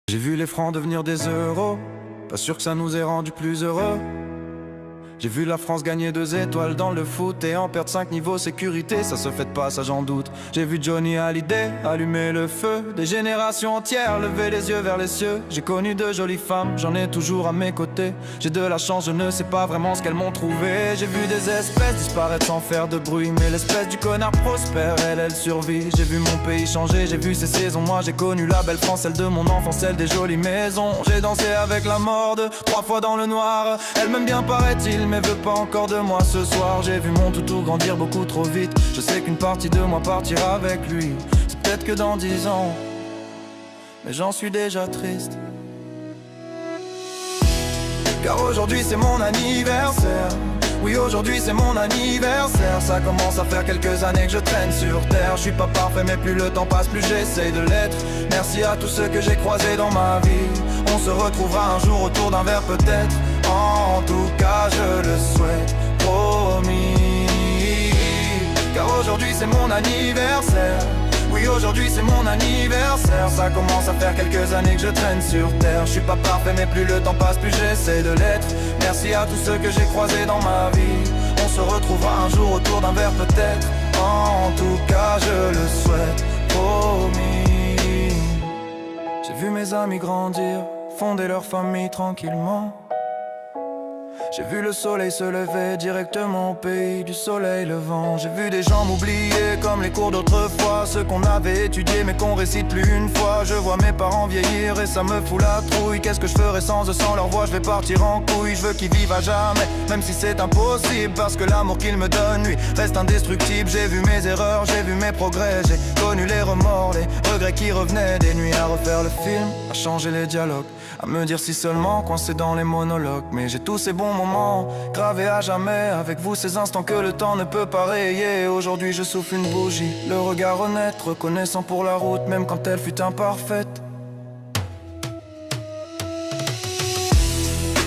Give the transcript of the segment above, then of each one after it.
J'ai vu les francs devenir des euros, pas sûr que ça nous ait rendu plus heureux. J'ai vu la France gagner 2 étoiles dans le foot et en perdre 5 niveaux sécurité, ça se fait pas, ça j'en doute. J'ai vu Johnny Hallyday allumer le feu, des générations entières lever les yeux vers les cieux. J'ai connu de jolies femmes, j'en ai toujours à mes côtés. J'ai de la chance, je ne sais pas vraiment ce qu'elles m'ont trouvé. J'ai vu des espèces disparaître sans faire de bruit, mais l'espèce du connard prospère, elle survit. J'ai vu mon pays changer, j'ai vu ses saisons. Moi j'ai connu la belle France, celle de mon enfance, celle des jolies maisons. J'ai dansé avec la mort 3 fois dans le noir. Elle m'aime bien paraît-il, mais veut pas encore de moi ce soir. J'ai vu mon toutou grandir beaucoup trop vite. Je sais qu'une partie de moi partira avec lui. C'est peut-être que dans 10 ans, mais j'en suis déjà triste. Car aujourd'hui c'est mon anniversaire. Oui, aujourd'hui c'est mon anniversaire. Ça commence à faire quelques années que je traîne sur terre. Je suis pas parfait mais plus le temps passe, plus j'essaye de l'être. Merci à tous ceux que j'ai croisés dans ma vie. On se retrouvera un jour autour d'un verre peut-être. En tout cas je le souhaite, promis. Car aujourd'hui c'est mon anniversaire. Oui, aujourd'hui c'est mon anniversaire. Ça commence à faire quelques années que je traîne sur terre. Je suis pas parfait mais plus le temps passe, plus j'essaie de l'être. Merci à tous ceux que j'ai croisés dans ma vie. On se retrouvera un jour autour d'un verre peut-être. En tout cas je le souhaite, promis. J'ai vu mes amis grandir, fonder leur famille tranquillement. J'ai vu le soleil se lever directement au pays du soleil levant. J'ai vu des gens m'oublier comme les cours d'autrefois, ceux qu'on avait étudiés mais qu'on récite plus une fois. Je vois mes parents vieillir et ça me fout la trouille. Qu'est-ce que je ferais sans eux, sans leur voix, je vais partir en couille. Je veux qu'ils vivent à jamais, même si c'est impossible, parce que l'amour qu'ils me donnent, lui, reste indestructible. J'ai vu mes erreurs, j'ai vu mes progrès, j'ai connu les remords, les regrets qui revenaient. Des nuits à refaire le film, à changer les dialogues, à me dire si seulement, coincé dans les monologues. Mais j'ai tous ces bons moments gravés à jamais, avec vous ces instants que le temps ne peut pas rayer. Aujourd'hui je souffle une bougie, le regard honnête, reconnaissant pour la route, même quand elle fut imparfaite.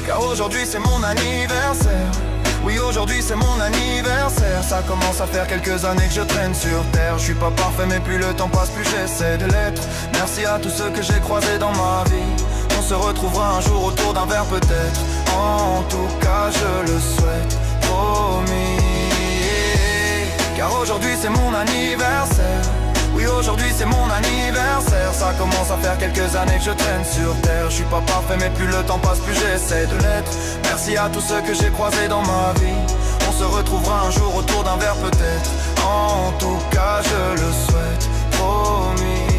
Car aujourd'hui c'est mon anniversaire. Oui, aujourd'hui c'est mon anniversaire. Ça commence à faire quelques années que je traîne sur terre. Je suis pas parfait mais plus le temps passe, plus j'essaie de l'être. Merci à tous ceux que j'ai croisés dans ma vie. On se retrouvera un jour autour d'un verre peut-être. En tout cas je le souhaite, promis. Car aujourd'hui c'est mon anniversaire. Oui, aujourd'hui c'est mon anniversaire. Ça commence à faire quelques années que je traîne sur terre. Je suis pas parfait mais plus le temps passe, plus j'essaie de l'être. Merci à tous ceux que j'ai croisés dans ma vie. On se retrouvera un jour autour d'un verre peut-être. En tout cas je le souhaite, promis.